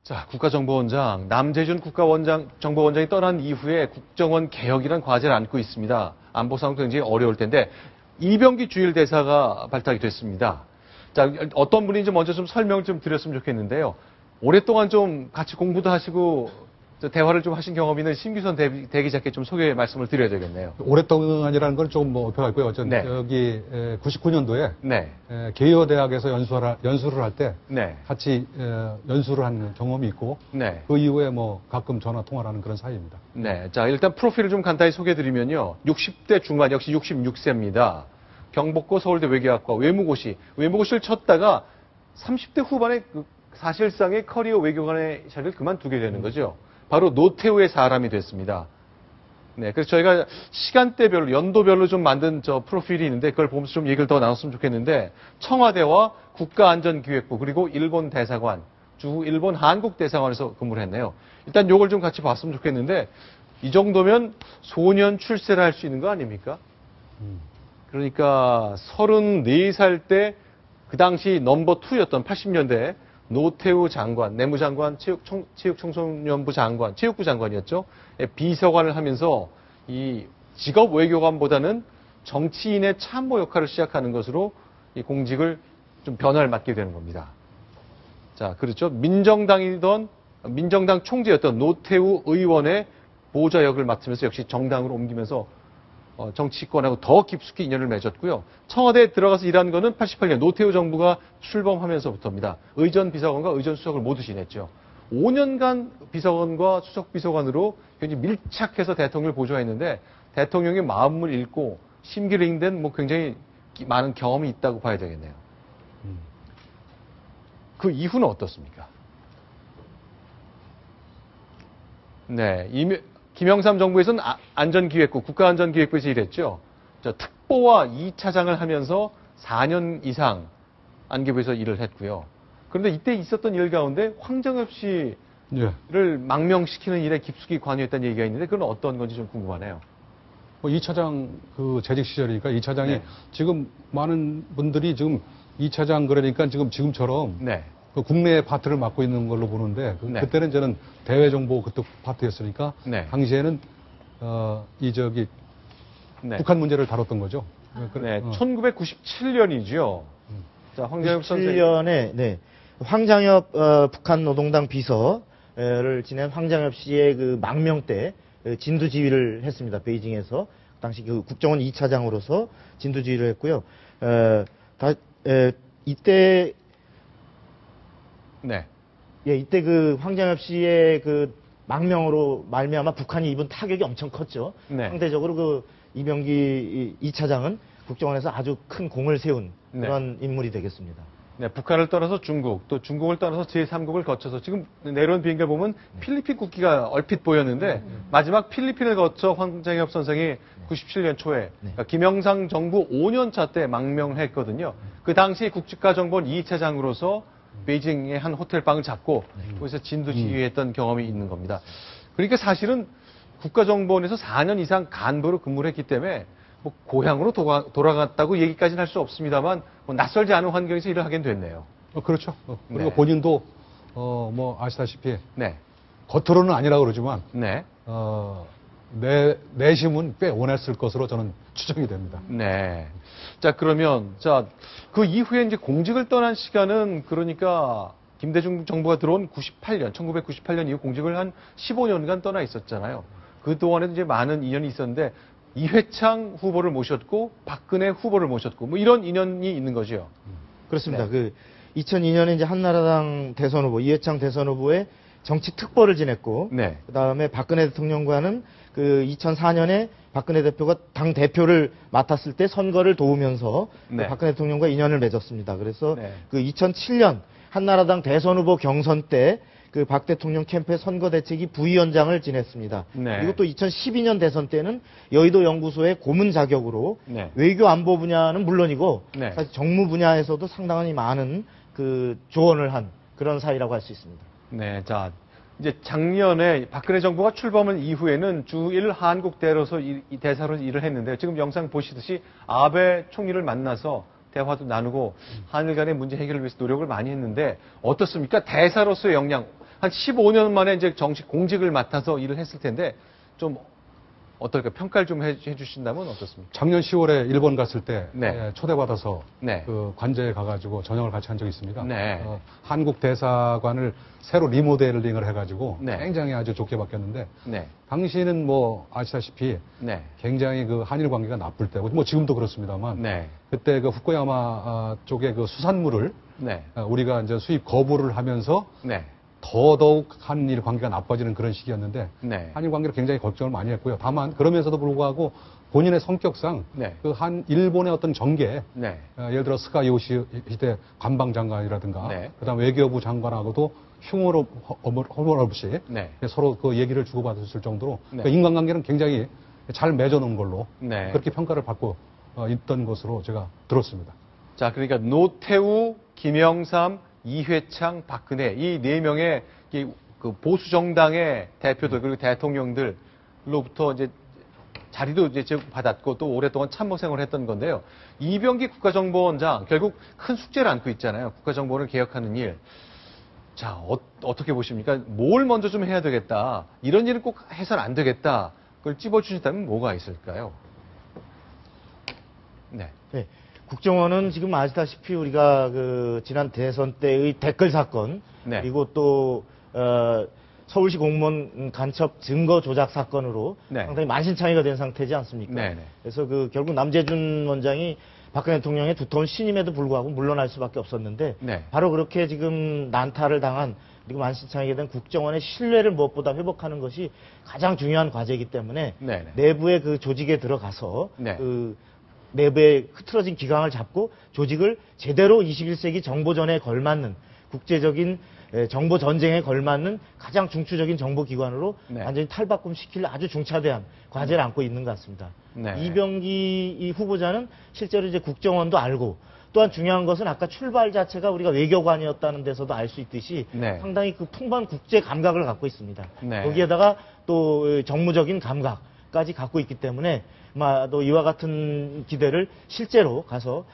자, 국가정보원장, 남재준 정보원장이 떠난 이후에 국정원 개혁이란 과제를 안고 있습니다. 안보 상황도 굉장히 어려울 텐데, 이병기 주일대사가 발탁이 됐습니다. 자, 어떤 분인지 먼저 좀 설명을 좀 드렸으면 좋겠는데요. 오랫동안 좀 같이 공부도 하시고, 대화를 좀 하신 경험이 있는 신규선 대기자께 좀 소개 말씀을 드려야 되겠네요. 오랫동안이라는 건 조금 뭐 어폐가 있고요. 네. 여기 99년도에 네. 개요대학에서 연수를 할 때 네. 같이 연수를 한 경험이 있고 네. 그 이후에 뭐 가끔 전화 통화를 하는 그런 사이입니다. 네. 자, 일단 프로필을 좀 간단히 소개해드리면요. 60대 중반, 역시 66세입니다. 경복고 서울대 외교학과 외무고시를 쳤다가 30대 후반에 사실상의 커리어 외교관의 자리를 그만두게 되는 거죠. 바로 노태우의 사람이 됐습니다. 네, 그래서 저희가 시간대별로, 연도별로 좀 만든 프로필이 있는데 그걸 보면서 좀 얘기를 더 나눴으면 좋겠는데 청와대와 국가안전기획부 그리고 일본 대사관, 일본 한국 대사관에서 근무를 했네요. 일단 요걸 좀 같이 봤으면 좋겠는데 이 정도면 소년 출세를 할 수 있는 거 아닙니까? 그러니까 34살 때 그 당시 넘버 2였던 80년대 노태우 장관, 내무장관, 체육청소년부 장관, 체육부 장관이었죠. 비서관을 하면서 이 직업 외교관보다는 정치인의 참모 역할을 시작하는 것으로 이 공직을 좀 변화를 맡게 되는 겁니다. 자, 그렇죠. 민정당 총재였던 노태우 의원의 보좌 역을 맡으면서 역시 정당으로 옮기면서 정치권하고 더 깊숙이 인연을 맺었고요. 청와대에 들어가서 일한 거는 88년 노태우 정부가 출범하면서부터입니다. 의전 비서관과 의전 수석을 모두 지냈죠. 5년간 비서관과 수석 비서관으로 굉장히 밀착해서 대통령을 보좌했는데 대통령의 마음을 읽고 심기를 읽는 뭐 굉장히 많은 경험이 있다고 봐야 되겠네요. 그 이후는 어떻습니까? 네, 김영삼 정부에서는 안전기획부, 국가안전기획부에서 일했죠. 특보와 2차장을 하면서 4년 이상 안기부에서 일을 했고요. 그런데 이때 있었던 일 가운데 황정엽 씨를 망명시키는 일에 깊숙이 관여했다는 얘기가 있는데 그건 어떤 건지 좀 궁금하네요. 2차장 그 재직 시절이니까 2차장이 네. 지금 많은 분들이 지금 2차장 그러니까 지금처럼 네. 그 국내 파트를 맡고 있는 걸로 보는데 네. 그때는 저는 대외정보 그쪽 파트였으니까 네. 당시에는 네. 북한 문제를 다뤘던 거죠. 네, 1997년이죠. 자, 황장엽 선생. 97년에 네. 황장엽 북한 노동당 비서를 지낸 황장엽 씨의 그 망명 때 진두지휘를 했습니다. 베이징에서 당시 그 국정원 2차장으로서 진두지휘를 했고요. 이때 네. 예, 이때 그 황장엽 씨의 그 망명으로 말미암아 북한이 입은 타격이 엄청 컸죠. 네. 상대적으로 그 이병기 2차장은 국정원에서 아주 큰 공을 세운 그런 인물이 되겠습니다. 네, 북한을 떠나서 중국, 또 중국을 떠나서 제3국을 거쳐서 지금 내려온 비행기를 보면 필리핀 국기가 얼핏 보였는데 마지막 필리핀을 거쳐 황장엽 선생이 97년 초에 그러니까 김영삼 정부 5년 차 때 망명을 했거든요. 그 당시 국가정보원 2차장으로서 베이징의 한 호텔방을 잡고 거기서 진두지휘했던 경험이 있는 겁니다. 그러니까 사실은 국가정보원에서 4년 이상 간부로 근무를 했기 때문에 뭐 고향으로 돌아갔다고 얘기까지는 할 수 없습니다만 뭐 낯설지 않은 환경에서 일을 하게 됐네요. 그렇죠. 그리고 본인도 뭐 아시다시피 네. 겉으로는 아니라고 그러지만 네. 내심은 꽤 원했을 것으로 저는 추정이 됩니다. 네. 자, 그러면, 그 이후에 이제 공직을 떠난 시간은 그러니까 김대중 정부가 들어온 1998년 이후 공직을 한 15년간 떠나 있었잖아요. 그동안에도 이제 많은 인연이 있었는데 이회창 후보를 모셨고 박근혜 후보를 모셨고 뭐 이런 인연이 있는 거죠. 그렇습니다. 그 2002년에 이제 한나라당 대선 후보, 이회창 대선 후보의 정치 특보를 지냈고 네. 그다음에 박근혜 대통령과는 그 2004년에 박근혜 대표가 당 대표를 맡았을 때 선거를 도우면서 네. 그 박근혜 대통령과 인연을 맺었습니다. 그래서 네. 그 2007년 한나라당 대선 후보 경선 때 그 박 대통령 캠프의 선거 대책위 부위원장을 지냈습니다. 네. 그리고 또 2012년 대선 때는 여의도 연구소의 고문 자격으로 네. 외교 안보 분야는 물론이고 네. 사실 정무 분야에서도 상당히 많은 그 조언을 한 그런 사이라고 할 수 있습니다. 네, 자, 이제 작년에 박근혜 정부가 출범한 이후에는 주1 한국 대사로 일을 했는데 지금 영상 보시듯이 아베 총리를 만나서 대화도 나누고 한일 간의 문제 해결을 위해서 노력을 많이 했는데 어떻습니까? 대사로서의 역량. 한 15년 만에 이제 정식 공직을 맡아서 일을 했을 텐데 좀 어떨까 평가를 좀 해주신다면 어떻습니까? 작년 10월에 일본 갔을 때 네. 초대받아서 네. 그 관제에 가가지고 저녁을 같이 한 적이 있습니다. 네. 한국 대사관을 새로 리모델링을 해가지고 네. 굉장히 아주 좋게 바뀌었는데 네. 당시는 뭐 아시다시피 네. 굉장히 그 한일 관계가 나쁠 때고 뭐 지금도 그렇습니다만 네. 그때 그 후쿠야마 쪽에 그 수산물을 네. 우리가 이제 수입 거부를 하면서 네. 더더욱 한일 관계가 나빠지는 그런 시기였는데 네. 한일 관계를 굉장히 걱정을 많이 했고요. 다만 그러면서도 불구하고 본인의 성격상 네. 그 한 일본의 어떤 정계 네. 예를 들어 스가 요시히데 관방장관이라든가 네. 그다음 외교부 장관하고도 흉어로 허물 없이 네. 서로 그 얘기를 주고받았을 정도로 네. 그 인간관계는 굉장히 잘 맺어놓은 걸로 네. 그렇게 평가를 받고 있던 것으로 제가 들었습니다. 자, 그러니까 노태우, 김영삼, 이회창, 박근혜 이 네 명의 그 보수 정당의 대표들 그리고 대통령들로부터 이제 자리도 이제 받았고 또 오랫동안 참모 생활을 했던 건데요. 이병기 국가정보원장 결국 큰 숙제를 안고 있잖아요. 국가정보원을 개혁하는 일. 자, 어떻게 보십니까? 뭘 먼저 좀 해야 되겠다. 이런 일은 꼭 해서는 안 되겠다. 그걸 찝어주신다면 뭐가 있을까요? 네. 네. 국정원은 지금 아시다시피 우리가 그 지난 대선 때의 댓글 사건 네. 그리고 또 서울시 공무원 간첩 증거 조작 사건으로 네. 상당히 만신창이가 된 상태지 않습니까? 네, 네. 그래서 그 결국 남재준 원장이 박근혜 대통령의 두터운 신임에도 불구하고 물러날 수밖에 없었는데 네. 바로 그렇게 지금 난타를 당한 그리고 만신창이게 된 국정원의 신뢰를 무엇보다 회복하는 것이 가장 중요한 과제이기 때문에 네, 네. 내부의 그 조직에 들어가서 네. 그 내부의 흐트러진 기강을 잡고 조직을 제대로 21세기 정보전에 걸맞는 국제적인 정보 전쟁에 걸맞는 가장 중추적인 정보기관으로 네. 완전히 탈바꿈시킬 아주 중차대한 과제를 안고 있는 것 같습니다. 네. 이병기 이 후보자는 실제로 이제 국정원도 알고 또한 중요한 것은 아까 출발 자체가 우리가 외교관이었다는 데서도 알 수 있듯이 네. 상당히 그 풍부한 국제 감각을 갖고 있습니다. 네. 거기에다가 또 정무적인 감각까지 갖고 있기 때문에 또 이와 같은 기대를 실제로 가서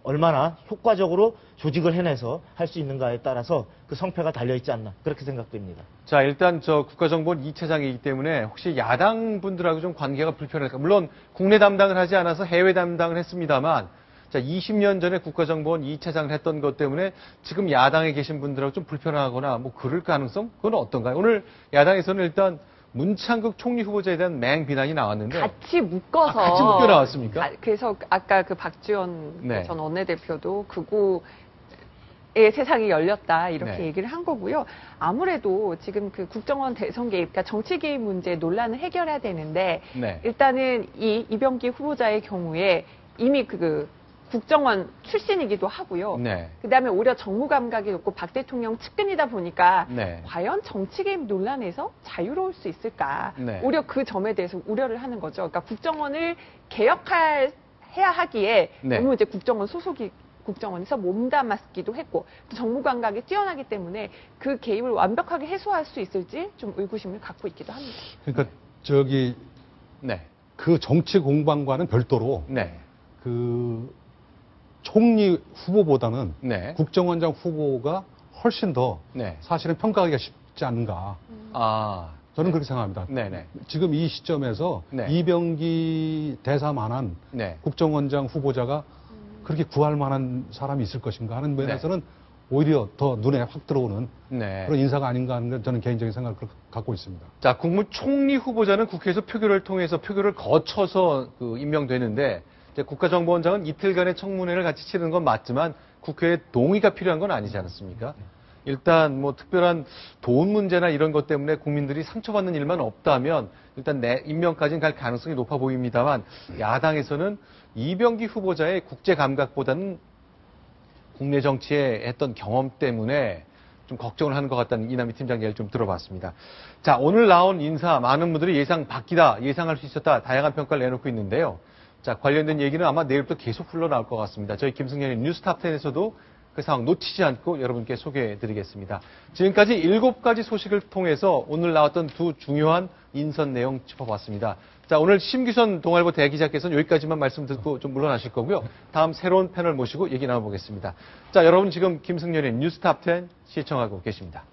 얼마나 효과적으로 조직을 해내서 할 수 있는가에 따라서 그 성패가 달려있지 않나 그렇게 생각됩니다. 자, 일단 저 국가정보원 2차장이기 때문에 혹시 야당 분들하고 좀 관계가 불편할까? 물론 국내 담당을 하지 않아서 해외 담당을 했습니다만 자, 20년 전에 국가정보원 2차장을 했던 것 때문에 지금 야당에 계신 분들하고 좀 불편하거나 뭐 그럴 가능성? 그건 어떤가요? 오늘 야당에서는 일단 문창극 총리 후보자에 대한 맹비난이 나왔는데 같이 묶어서 같이 묶여 나왔습니까? 그래서 아까 그 박지원 네. 전 원내대표도 극우의 세상이 열렸다 이렇게 네. 얘기를 한 거고요. 아무래도 지금 그 국정원 대선 개입, 그러니까 정치 개입 문제 논란을 해결해야 되는데 네. 일단은 이 이병기 후보자의 경우에 이미 그 국정원 출신이기도 하고요. 네. 그다음에 오히려 정무 감각이 높고 박 대통령 측근이다 보니까 네. 과연 정치 개입 논란에서 자유로울 수 있을까? 네. 오히려 그 점에 대해서 우려를 하는 거죠. 그러니까 국정원을 개혁해야 하기에 네. 너무 이제 국정원 소속이 국정원에서 몸담았기도 했고 또 정무 감각이 뛰어나기 때문에 그 개입을 완벽하게 해소할 수 있을지 좀 의구심을 갖고 있기도 합니다. 그러니까 저기 네. 그 정치 공방과는 별도로 네. 그 총리 후보보다는 네. 국정원장 후보가 훨씬 더 네. 사실은 평가하기가 쉽지 않은가. 아. 저는 그렇게 생각합니다. 네네. 지금 이 시점에서 네. 이병기 대사만한 네. 국정원장 후보자가 그렇게 구할 만한 사람이 있을 것인가 하는 면에서는 오히려 더 눈에 확 들어오는 네. 그런 인사가 아닌가 하는 걸 저는 개인적인 생각을 갖고 있습니다. 자, 국무총리 후보자는 국회에서 표결을 통해서 표결을 거쳐서 그 임명되는데 이제 국가정보원장은 이틀간의 청문회를 같이 치르는 건 맞지만 국회의 동의가 필요한 건 아니지 않습니까? 일단 뭐 특별한 돈 문제나 이런 것 때문에 국민들이 상처받는 일만 없다면 일단 내 임명까지는 갈 가능성이 높아 보입니다만 야당에서는 이병기 후보자의 국제 감각보다는 국내 정치에 했던 경험 때문에 좀 걱정을 하는 것 같다는 이남희 팀장 얘기를 좀 들어봤습니다. 자, 오늘 나온 인사 많은 분들이 예상 밖이다, 예상할 수 있었다, 다양한 평가를 내놓고 있는데요. 자, 관련된 얘기는 아마 내일부터 계속 흘러나올 것 같습니다. 저희 김승현의 뉴스탑10에서도 그 상황 놓치지 않고 여러분께 소개해드리겠습니다. 지금까지 7가지 소식을 통해서 오늘 나왔던 두 중요한 인선 내용 짚어봤습니다. 자, 오늘 심규선 동아일보 대기자께서는 여기까지만 말씀 듣고 좀 물러나실 거고요. 다음 새로운 패널 모시고 얘기 나눠보겠습니다. 자, 여러분 지금 김승현의 뉴스탑10 시청하고 계십니다.